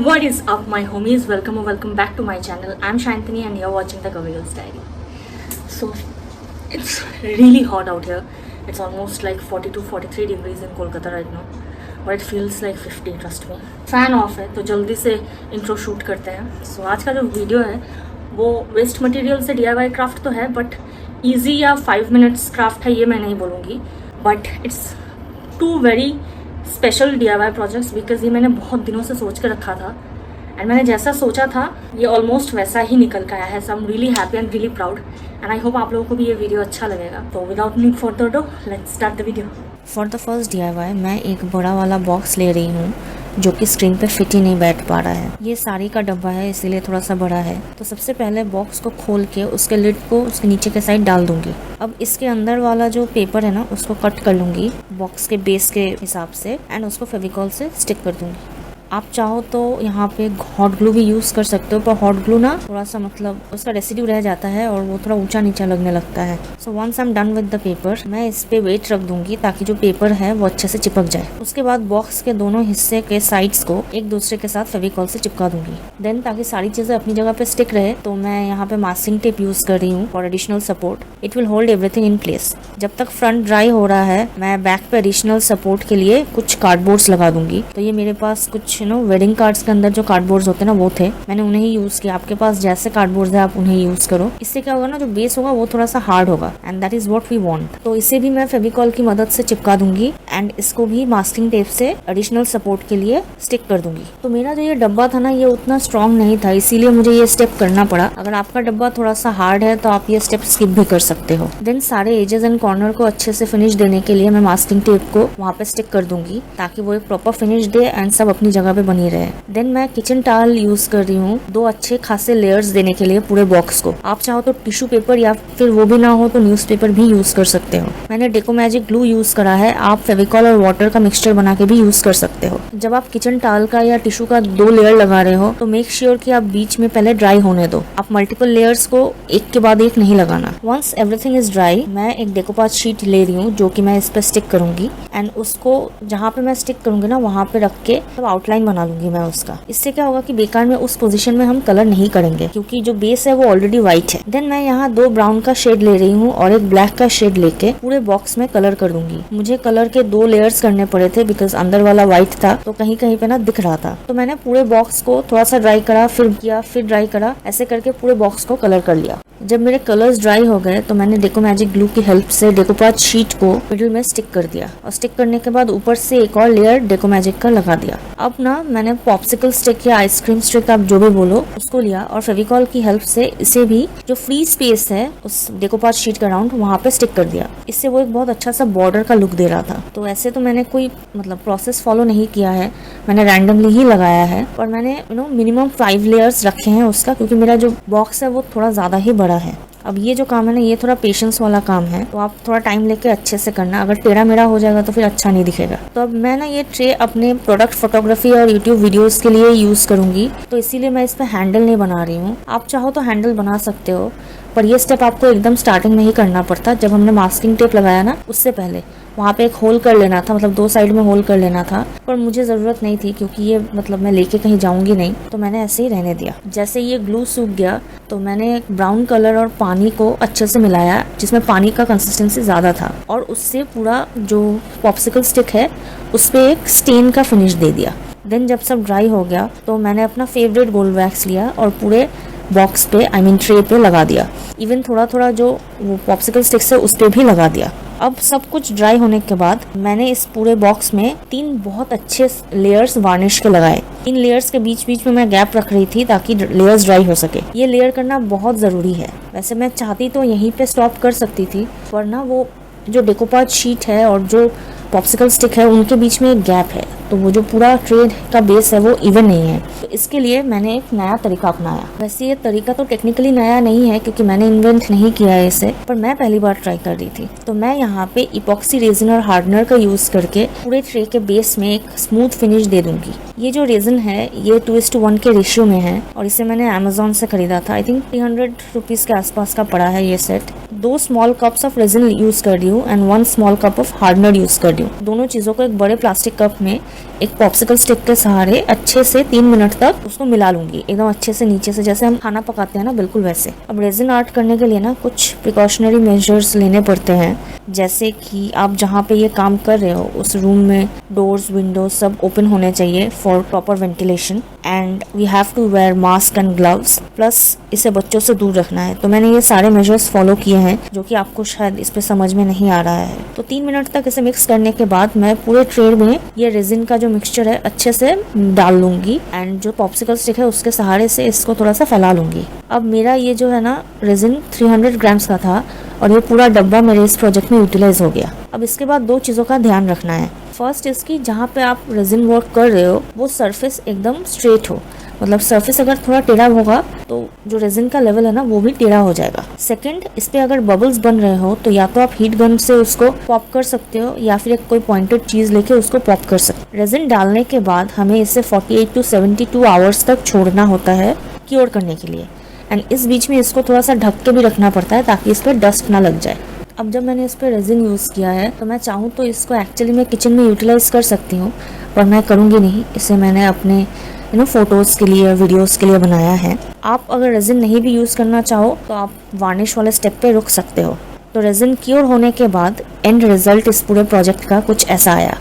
What is up, my homies? Welcome or welcome back to my channel. I'm Shantini and you're watching the Curvy Girls Diary. So it's really hot out here. It's almost like 42-43 degrees in Kolkata right now, but it feels like 50. Trust me. Fan of है तो जल्दी से intro shoot करते हैं. सो आज का जो video है वो वेस्ट मटेरियल से DIY क्राफ्ट तो है, बट ईजी या 5 मिनट्स क्राफ्ट है ये मैं नहीं बोलूँगी, but it's 2 very special DIY projects because ये मैंने बहुत दिनों से सोच कर रखा था एंड मैंने जैसा सोचा था ये ऑलमोस्ट वैसा ही निकल के आया है. So I am really happy and really proud and I hope आप लोगों को भी ये वीडियो अच्छा लगेगा. तो without need further do let's start the video. For the first DIY मैं एक बड़ा वाला बॉक्स ले रही हूँ जो कि स्क्रीन पे फिट ही नहीं बैठ पा रहा है. ये साड़ी का डब्बा है इसीलिए थोड़ा सा बड़ा है. तो सबसे पहले बॉक्स को खोल के उसके लिड को उसके नीचे के साइड डाल दूंगी. अब इसके अंदर वाला जो पेपर है ना उसको कट कर लूंगी बॉक्स के बेस के हिसाब से एंड उसको फेविकॉल से स्टिक कर दूंगी. आप चाहो तो यहाँ पे हॉट ग्लू भी यूज़ कर सकते हो, पर हॉट ग्लू ना थोड़ा सा मतलब उसका रेसिड्यू रह जाता है और वो थोड़ा ऊंचा नीचा लगने लगता है. So once I am done with the paper मैं इस पे वेट रख दूंगी ताकि जो पेपर है वो अच्छे से चिपक जाए. उसके बाद बॉक्स के दोनों हिस्से के साइड्स को एक दूसरे के साथ फेविकॉल से चिपका दूंगी. देन ताकि सारी चीजें अपनी जगह पे स्टिक रहे तो मैं यहाँ पे मास्किंग टेप यूज कर रही हूँ for additional support. It will hold everything in place. जब तक फ्रंट ड्राई हो रहा है मैं बैक पे एडिशनल सपोर्ट के लिए कुछ कार्डबोर्ड्स लगा दूंगी. तो ये मेरे पास कुछ वेडिंग कार्ड्स के अंदर जो कार्डबोर्ड्स होते हैं ना वो थे, मैंने उन्हें ही यूज किया. आपके पास जैसे कार्डबोर्ड्स है आप उन्हें यूज करो. इससे क्या होगा ना जो बेस होगा वो थोड़ा सा हार्ड होगा and that is what we want. तो इसे भी मैं फेविकॉल की मदद से चिपका दूंगी एंड इसको भी मास्किंग टेप से एडिशनल सपोर्ट के लिए स्टिक कर दूंगी. तो मेरा जो ये डब्बा था ना ये उतना स्ट्रॉन्ग नहीं था इसीलिए मुझे ये स्टेप करना पड़ा. अगर आपका डब्बा थोड़ा सा हार्ड है तो आप ये स्टेप स्किप भी कर सकते हो. देन सारे एजेस एंड कॉर्नर को अच्छे से फिनिश देने के लिए मैं मास्किंग टेप को वहाँ पे स्टिक कर दूंगी ताकि वो एक प्रॉपर फिनिश दे एंड सब अपनी जगह पे बनी रहे. देन मैं किचन टॉवल यूज कर रही हूँ 2 अच्छे खासे लेयर्स देने के लिए पूरे बॉक्स को. आप चाहो तो टिश्यू पेपर या फिर वो भी ना हो तो न्यूज़पेपर भी यूज कर सकते हो. मैंने डेको मैजिक ग्लू यूज करा है. आप फेविकॉल और वाटर का मिक्सचर बना के भी यूज कर सकते हो. जब आप किचन टॉवल का या टिश्यू का 2 लेयर लगा रहे हो तो मेक श्योर कि आप बीच में पहले ड्राई होने दो. आप मल्टीपल लेयर्स को एक के बाद एक नहीं लगाना. वंस एवरीथिंग इज ड्राई मैं एक डेकोपाज शीट ले रही हूँ जो कि मैं इस पर स्टिक करूंगी एंड उसको जहाँ पे मैं स्टिक करूंगी ना वहाँ पे रख के तब आउटलाइन बना लूंगी मैं उसका. इससे क्या होगा कि बेकार में उस पोजीशन में हम कलर नहीं करेंगे क्योंकि जो बेस है वो ऑलरेडी व्हाइट है. देन मैं यहाँ 2 ब्राउन का शेड ले रही हूँ और एक ब्लैक का शेड लेके पूरे बॉक्स में कलर कर दूंगी. मुझे कलर के 2 लेयर्स करने पड़े थे बिकॉज अंदर वाला व्हाइट था तो कहीं कहीं पे ना दिख रहा था. तो मैंने पूरे बॉक्स को थोड़ा सा ड्राई करा फिर किया फिर ड्राई करा, ऐसे करके पूरे बॉक्स को कलर कर लिया. जब मेरे कलर्स ड्राई हो गए तो मैंने डेको मैजिक ग्लू की हेल्प से डेकोपाज शीट को मिडिल में स्टिक कर दिया और स्टिक करने के बाद ऊपर से एक और लेयर डेको मैजिक का लगा दिया. अब ना मैंने पॉप्सिकल स्टिक या आइसक्रीम स्टिक आप जो भी बोलो उसको लिया और फेविकॉल की हेल्प से इसे भी जो फ्री स्पेस है उस डेकोपाज शीट का राउंड वहाँ पे स्टिक कर दिया. इससे वो एक बहुत अच्छा सा बॉर्डर का लुक दे रहा था. तो ऐसे तो मैंने कोई मतलब प्रोसेस फॉलो नहीं किया है, मैंने रैंडमली ही लगाया है और मैंने मिनिमम 5 लेयर्स रखे हैं उसका क्योंकि मेरा जो बॉक्स है वो थोड़ा ज्यादा ही बड़ा है. अब ये जो काम है ना ये थोड़ा पेशेंस वाला काम है तो आप थोड़ा टाइम लेके अच्छे से करना. अगर टेढ़ा मेढ़ा हो जाएगा तो फिर अच्छा नहीं दिखेगा. तो अब मैं ना ये ट्रे अपने प्रोडक्ट फोटोग्राफी और यूट्यूब वीडियोस के लिए यूज करूंगी तो इसीलिए मैं इस पे हैंडल नहीं बना रही हूँ. आप चाहो तो हैंडल बना सकते हो पर ये स्टेप आपको एकदम स्टार्टिंग में ही करना पड़ता. जब हमने मास्किंग टेप लगाया ना उससे पहले वहाँ पे एक होल कर लेना था, मतलब 2 साइड में होल कर लेना था, पर मुझे ज़रूरत नहीं थी क्योंकि ये मतलब मैं लेके कहीं जाऊंगी नहीं तो मैंने ऐसे ही रहने दिया. जैसे ये ग्लू सूख गया तो मैंने ब्राउन कलर और पानी को अच्छे से मिलाया जिसमें पानी का कंसिस्टेंसी ज़्यादा था और उससे पूरा जो पॉप्सिकल स्टिक है उस पर एक स्टेन का फिनिश दे दिया. देन जब सब ड्राई हो गया तो मैंने अपना फेवरेट गोल्ड वैक्स लिया और पूरे बॉक्स पे ट्रे पे लगा दिया. इवन थोड़ा थोड़ा जो वो पॉप्सिकल स्टिक्स है उस पे भी लगा दिया. अब सब कुछ ड्राई होने के बाद मैंने इस पूरे बॉक्स में 3 बहुत अच्छे लेयर्स वार्निश के लगाए. इन लेयर्स के बीच बीच में मैं गैप रख रही थी ताकि लेयर्स ड्राई हो सके. ये लेयर करना बहुत ज़रूरी है. वैसे मैं चाहती तो यहीं पे स्टॉप कर सकती थी वरना वो जो डेकोपाज शीट है और जो पॉप्सिकल स्टिक है उनके बीच में एक गैप है तो वो जो पूरा ट्रे का बेस है वो इवन नहीं है. तो इसके लिए मैंने एक नया तरीका अपनाया. वैसे ये तरीका तो टेक्निकली नया नहीं है क्योंकि मैंने इन्वेंट नहीं किया है इसे, पर मैं पहली बार ट्राई कर रही थी. तो मैं यहाँ पे इपॉक्सी रेजिन और हार्डनर का यूज करके पूरे ट्रे के बेस में एक स्मूथ फिनिश दे दूंगी. ये जो रेजिन है ये 2:1 के रेशियो में है और इसे मैंने अमेजोन से खरीदा था. आई थिंक 300 रुपीज के आसपास का पड़ा है ये set. 2 small cups of resin use कर रही हूँ and 1 small cup of hardener use कर रही हूँ. दोनों चीजों को एक बड़े प्लास्टिक कप में एक पॉप्सिकल स्टिक के सहारे अच्छे से 3 मिनट तक उसको मिला लूंगी, एकदम अच्छे से नीचे से, जैसे हम खाना पकाते हैं ना, बिल्कुल वैसे। अब रेजिन आर्ट करने के लिए ना कुछ प्रिकॉशनरी मेजर्स लेने पड़ते हैं, जैसे कि आप जहाँ पे ये काम कर रहे हो उस रूम में डोर्स विंडोज सब ओपन होने चाहिए for proper ventilation, and we have to wear mask and gloves, plus इसे बच्चों से दूर रखना है। तो मैंने ये सारे मेजर्स फॉलो किए हैं, जो कि आपको शायद इस पे समझ में नहीं आ रहा है। तो 3 मिनट तक इसे मिक्स करने के बाद मैं पूरे ट्रे में ये रेजिन का जो मिक्सचर है अच्छे से डाल लूंगी, एंड जो पॉप्सिकल स्टिक है उसके सहारे से इसको थोड़ा सा फैला लूंगी। अब मेरा ये जो है ना रेजिन 300 ग्राम्स का था, और ये पूरा डब्बा मेरे इस प्रोजेक्ट में यूटिलाइज हो गया। अब इसके बाद 2 चीज़ों का ध्यान रखना है। फर्स्ट, इसकी जहाँ पे आप रेजिन वर्क कर रहे हो वो सरफेस एकदम स्ट्रेट हो, मतलब सरफेस अगर थोड़ा टेढ़ा होगा तो जो रेजिन का लेवल है ना वो भी टेढ़ा हो जाएगा। सेकंड, इस पे अगर बबल्स बन रहे हो तो या तो आप हीट गन से उसको पॉप कर सकते हो, या फिर एक कोई पॉइंटेड चीज लेके उसको पॉप कर सकते हो। रेजिन डालने के बाद हमें इसे 48 to 72 आवर्स तक छोड़ना होता है क्योर करने के लिए, एंड इस बीच में इसको थोड़ा सा ढक के भी रखना पड़ता है ताकि इस पर डस्ट ना लग जाए। अब जब मैंने इस पर रेजिन यूज़ किया है तो मैं चाहूँ तो इसको एक्चुअली मैं किचन में यूटिलाइज कर सकती हूँ, पर मैं करूँगी नहीं। इसे मैंने अपने फोटोज़ के लिए, वीडियोज़ के लिए बनाया है। आप अगर रेजिन नहीं भी यूज़ करना चाहो तो आप वार्निश वाले स्टेप पे रुक सकते हो। तो रेजिन क्योर होने के बाद एंड रिजल्ट इस पूरे प्रोजेक्ट का कुछ ऐसा आया।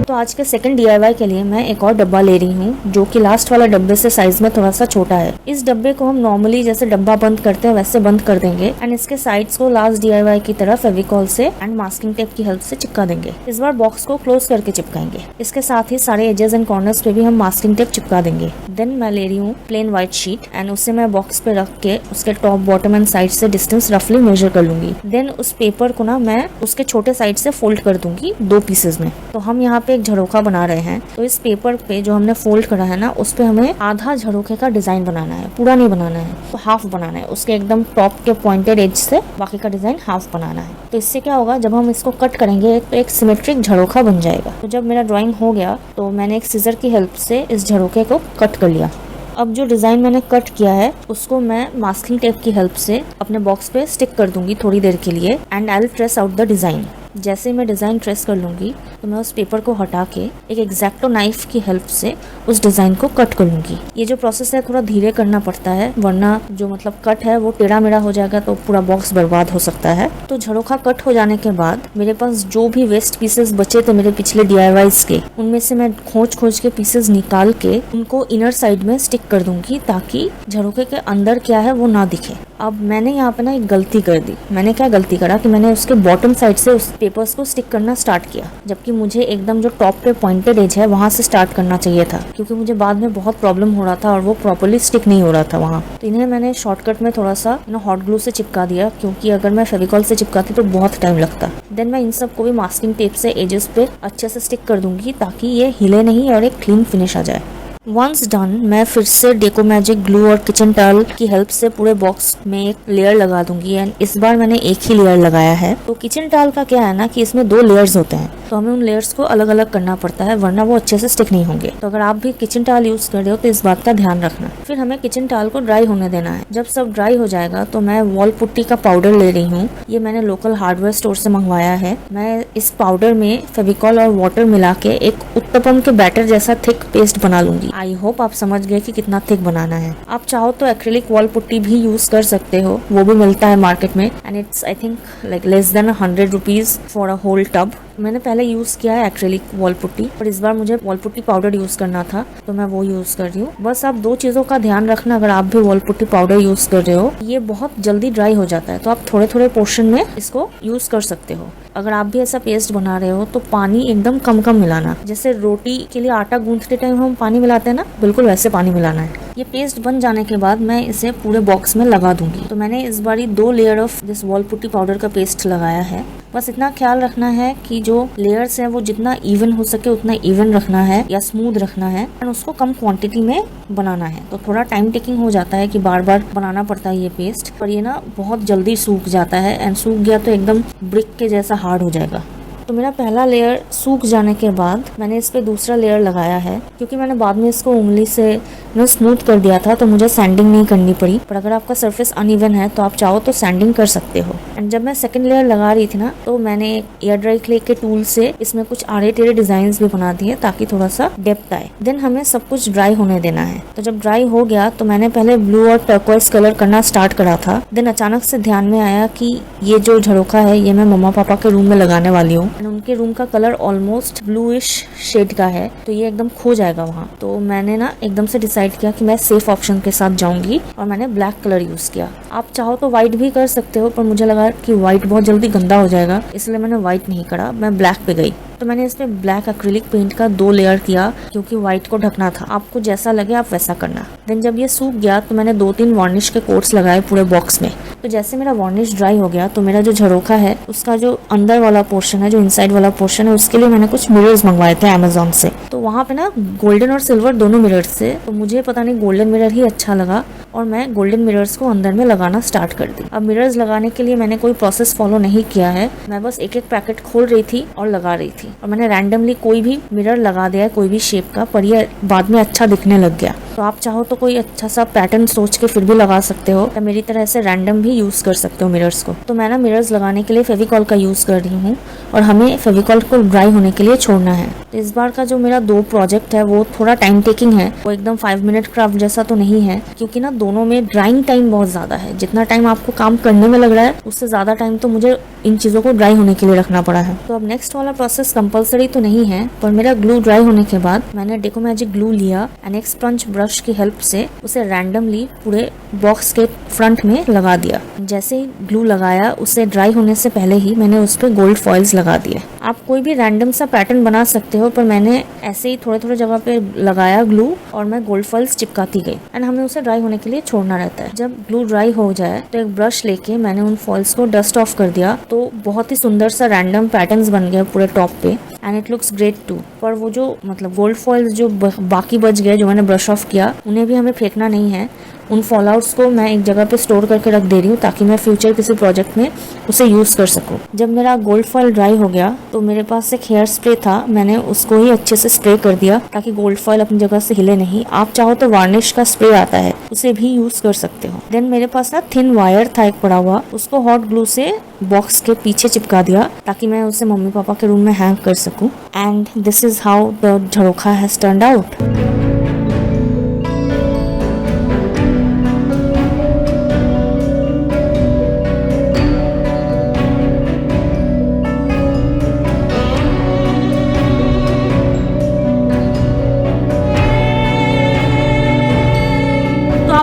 तो आज के सेकंड DIY के लिए मैं एक और डब्बा ले रही हूँ, जो कि लास्ट वाला डब्बे से साइज में थोड़ा सा छोटा है। इस डब्बे को हम नॉर्मली जैसे डब्बा बंद करते हैं वैसे बंद कर देंगे, एंड इसके साइड्स को लास्ट DIY की तरह फेविकॉल से एंड मास्किंग टेप की हेल्प से चिपका देंगे। इस बार बॉक्स को क्लोज करके चिपकाएंगे। इसके साथ ही सारे एजेस एंड कॉर्नर्स पे भी हम मास्किंग टेप चिपका देंगे। देन मैं ले रही हूँ प्लेन व्हाइट शीट, एंड उसे मैं बॉक्स पे रख के उसके टॉप बॉटम एंड साइड से डिस्टेंस रफली मेजर कर लूंगी। देन उस पेपर को ना मैं उसके छोटे साइड से फोल्ड कर दूंगी 2 पीसेज में। तो हम यहाँ पे एक झरोखा बना रहे हैं, तो इस पेपर पे जो हमने फोल्ड करा है ना उस पे हमें आधा झरोखे का डिजाइन बनाना है, पूरा नहीं बनाना है। तो हाफ बनाना है, उसके एकदम टॉप के पॉइंटेड एज से बाकी का डिजाइन हाफ बनाना है। तो इससे क्या होगा, जब हम इसको कट करेंगे तो एक सिमेट्रिक झरोखा बन जाएगा। तो जब मेरा ड्राइंग हो गया तो मैंने एक सीजर की हेल्प से इस झरोखे को कट कर लिया। अब जो डिजाइन मैंने कट किया है उसको मैं मास्किंग टेप की हेल्प से अपने बॉक्स पे स्टिक कर दूंगी थोड़ी देर के लिए, and I will trace out the design. जैसे ही मैं डिज़ाइन ट्रेस कर लूँगी तो मैं उस पेपर को हटा के एक एक्जैक्टो नाइफ की हेल्प से उस डिज़ाइन को कट कर लूँगी। ये जो प्रोसेस है थोड़ा धीरे करना पड़ता है, वरना जो मतलब कट है वो टेढ़ा मेढ़ा हो जाएगा तो पूरा बॉक्स बर्बाद हो सकता है। तो झरोखा कट हो जाने के बाद मेरे पास जो भी वेस्ट पीसेस बचे थे मेरे पिछले DIYs के, उनमें से मैं खोज के पीसेस निकाल के उनको इनर साइड में स्टिक कर दूंगी ताकि झरोखे के अंदर क्या है वो ना दिखे। अब मैंने यहाँ पे ना एक गलती कर दी। मैंने क्या गलती करा कि मैंने उसके बॉटम साइड से उस पेपर्स को स्टिक करना स्टार्ट किया, जबकि मुझे एकदम जो टॉप पे पॉइंटेड एज है वहां से स्टार्ट करना चाहिए था, क्योंकि मुझे बाद में बहुत प्रॉब्लम हो रहा था और वो प्रॉपर्ली स्टिक नहीं हो रहा था वहाँ। तो इन्हें मैंने शॉर्टकट में थोड़ा सा हॉट ग्लू से चिपका दिया, क्योंकि अगर मैं फेविकॉल से चिपकाती तो बहुत टाइम लगता। देन मैं इन सब को भी मास्किंग टेप से एजेस पे अच्छे से स्टिक कर दूंगी ताकि ये हिले नहीं और एक क्लीन फिनिश आ जाए। वंस डन, मैं फिर से डेको मैजिक ग्लू और किचन टॉवल की हेल्प से पूरे बॉक्स में एक लेयर लगा दूंगी, एंड इस बार मैंने एक ही लेयर लगाया है। तो किचन टॉवल का क्या है ना कि इसमें 2 लेयर्स होते हैं, तो हमें उन लेयर्स को अलग अलग करना पड़ता है, वरना वो अच्छे से स्टिक नहीं होंगे। तो अगर आप भी किचन टॉवल यूज कर रहे हो तो इस बात का ध्यान रखना। फिर हमें किचन टॉवल को ड्राई होने देना है। जब सब ड्राई हो जाएगा तो मैं वॉल पुट्टी का पाउडर ले रही हूँ। ये मैंने लोकल हार्डवेयर स्टोर से मंगवाया है। मैं इस पाउडर में फेविकॉल और वाटर मिला के एक उत्तपम के बैटर जैसा थिक पेस्ट बना लूंगी। आई होप आप समझ गए कि कितना थिक बनाना है। आप चाहो तो एक्रिलिक वॉल पुट्टी भी यूज कर सकते हो, वो भी मिलता है मार्केट में, and it's I think like less than 100 rupees for a whole tub. मैंने पहले यूज किया है एक्रिलिक वॉल पुट्टी, और इस बार मुझे वॉल पुट्टी पाउडर यूज करना था तो मैं वो यूज कर रही हूँ। बस आप 2 चीजों का ध्यान रखना, अगर आप भी वॉल पुट्टी पाउडर यूज कर रहे हो, ये बहुत जल्दी ड्राई हो जाता है, तो आप थोड़े थोड़े पोर्शन में इसको यूज कर सकते हो। अगर आप भी ऐसा पेस्ट बना रहे हो तो पानी एकदम कम कम मिलाना, जैसे रोटी के लिए आटा गूंथते टाइम हम पानी मिलाते हैं ना, बिल्कुल वैसे पानी मिलाना है। ये पेस्ट बन जाने के बाद मैं इसे पूरे बॉक्स में लगा दूंगी। तो मैंने इस बारी 2 layer of this wall putty powder का पेस्ट लगाया है। बस इतना ख्याल रखना है कि जो लेयर्स है वो जितना इवन हो सके उतना इवन रखना है या स्मूथ रखना है, और उसको कम क्वांटिटी में बनाना है। तो थोड़ा टाइम टेकिंग हो जाता है कि बार बार बनाना पड़ता है ये पेस्ट, पर ये ना बहुत जल्दी सूख जाता है, एंड सूख गया तो एकदम ब्रिक के जैसा हार्ड हो जाएगा। तो मेरा पहला लेयर सूख जाने के बाद मैंने इस पे दूसरा लेयर लगाया है, क्योंकि मैंने बाद में इसको उंगली से स्मूथ कर दिया था तो मुझे सैंडिंग नहीं करनी पड़ी। पर अगर आपका सरफेस अनइवन है तो आप चाहो तो सैंडिंग कर सकते हो। एंड जब मैं सेकंड लेयर लगा रही थी ना, तो मैंने एयर ड्राई क्ले के टूल से इसमें कुछ आड़े टेढ़े डिजाइन भी बना दिए ताकि थोड़ा सा डेप्थ आए। देन हमें सब कुछ ड्राई होने देना है। तो जब ड्राई हो गया तो मैंने पहले ब्लू और टर्कोइज कलर करना स्टार्ट करा था। देन अचानक से ध्यान में आया कि ये जो झरोखा है ये मैं मम्मा पापा के रूम में लगाने वाली हूँ। उनके रूम का कलर ऑलमोस्ट ब्लूइश शेड का है, तो ये एकदम खो जाएगा वहाँ। तो मैंने ना एकदम से डिसाइड किया कि मैं सेफ ऑप्शन के साथ जाऊंगी और मैंने ब्लैक कलर यूज किया। आप चाहो तो व्हाइट भी कर सकते हो, पर मुझे लगा कि व्हाइट बहुत जल्दी गंदा हो जाएगा, इसलिए मैंने व्हाइट नहीं करा, मैं ब्लैक पे गई। तो मैंने इस पे ब्लैक एक्रिलिक पेंट का 2 लेयर किया, क्योंकि व्हाइट को ढकना था। आपको जैसा लगे आप वैसा करना। देन जब ये सूख गया तो मैंने 2-3 वार्निश के कोट्स लगाए पूरे बॉक्स में। तो जैसे मेरा वार्निश ड्राई हो गया तो मेरा जो झरोखा है उसका जो अंदर वाला पोर्शन है, जो इनसाइड वाला पोर्शन है, उसके लिए मैंने कुछ मिरर्स मंगवाए थे अमेजोन से। तो वहाँ पे ना गोल्डन और सिल्वर दोनों मिरर्स थे, तो मुझे पता नहीं गोल्डन मिरर ही अच्छा लगा और मैं गोल्डन मिरर्स को अंदर में लगाना स्टार्ट कर दी। अब मिरर्स लगाने के लिए मैंने कोई प्रोसेस फॉलो नहीं किया है, मैं बस एक एक पैकेट खोल रही थी और लगा रही थी। और मैंने रैंडमली कोई भी मिरर लगा दिया है, कोई भी शेप का, पर ये बाद में अच्छा दिखने लग गया। तो आप चाहो तो कोई अच्छा सा पैटर्न सोच के फिर भी लगा सकते हो, या मेरी तरह से रैंडम भी यूज कर सकते हो मिरर्स को। तो मैं ना मिरर्स लगाने के लिए फेविकॉल का यूज कर रही हूँ और हमें फेविकॉल को ड्राई होने के लिए छोड़ना है। तो इस बार का जो मेरा 2 प्रोजेक्ट है वो थोड़ा टाइम टेकिंग है, वो एकदम 5 मिनट क्राफ्ट जैसा तो नहीं है, क्योंकि ना दोनों में ड्राइंग टाइम बहुत ज्यादा है। जितना टाइम आपको काम करने में लग रहा है उससे ज्यादा टाइम तो मुझे इन चीजों को ड्राई होने के लिए रखना पड़ा है। तो अब नेक्स्ट वाला प्रोसेस कंपलसरी तो नहीं है, पर मेरा ग्लू ड्राई होने के बाद मैंने डेको मैजिक ग्लू लिया एंड एक स्पंज ब्रश की हेल्प से उसे रैंडमली पूरे बॉक्स के फ्रंट में लगा दिया। जैसे ही ग्लू लगाया उसे ड्राई होने से पहले ही मैंने उस पर गोल्ड फॉइल्स लगा दिए। आप कोई भी रैंडम सा पैटर्न बना सकते हो, पर मैंने ऐसे ही थोड़े थोड़े जगह पे लगाया ग्लू और मैं गोल्ड फॉइल्स चिपकाती गई। एंड हमें उसे ड्राई होने के लिए छोड़ना रहता है। जब ग्लू ड्राई हो जाए तो एक ब्रश लेके मैंने उन फॉइल्स को डस्ट ऑफ कर दिया, तो बहुत ही सुंदर सा रैंडम पैटर्न्स बन गए पूरे टॉप पे and it looks great too. पर वो जो मतलब गोल्ड फॉइल्स जो बाकी बच गए, जो मैंने ब्रश ऑफ किया, उन्हें भी हमें फेंकना नहीं है। उन फॉलआउट्स को मैं एक जगह पे स्टोर करके रख दे रही हूँ ताकि मैं फ्यूचर किसी प्रोजेक्ट में उसे यूज कर सकूँ। जब मेरा गोल्ड फॉइल ड्राई हो गया तो मेरे पास एक हेयर स्प्रे था, मैंने उसको ही अच्छे से स्प्रे कर दिया ताकि गोल्ड फॉइल अपनी जगह से हिले नहीं। आप चाहो तो वार्निश का स्प्रे आता है, उसे भी यूज कर सकते हो। देन मेरे पास ना थिन वायर था एक पड़ा हुआ, उसको हॉट ग्लू से बॉक्स के पीछे चिपका दिया ताकि मैं उसे मम्मी पापा के रूम में हैंग कर सकूं। And this is how the झरोखा हैज टर्न्ड आउट।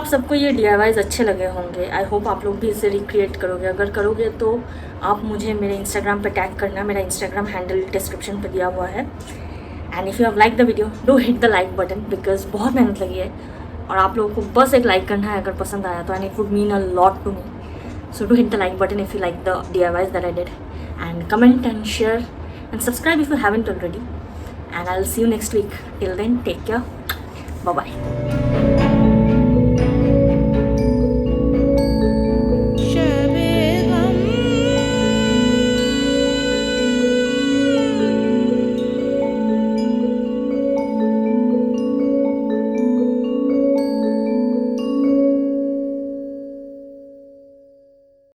सबको ये DIYs अच्छे लगे होंगे। आई होप आप लोग भी इसे रिक्रिएट करोगे। अगर करोगे तो आप मुझे मेरे इंस्टाग्राम पे टैग करना, मेरा इंस्टाग्राम हैंडल डिस्क्रिप्शन पे दिया हुआ है। And if you have like the video do hit the like button, because बहुत मेहनत लगी है और आप लोगों को बस एक लाइक करना है अगर पसंद आया तो, and it would mean a lot to me. So do hit the like button if you like the DIYs that I did, and comment and share and subscribe if you haven't already, and I'll see you next week. Till then, take care. Bye bye.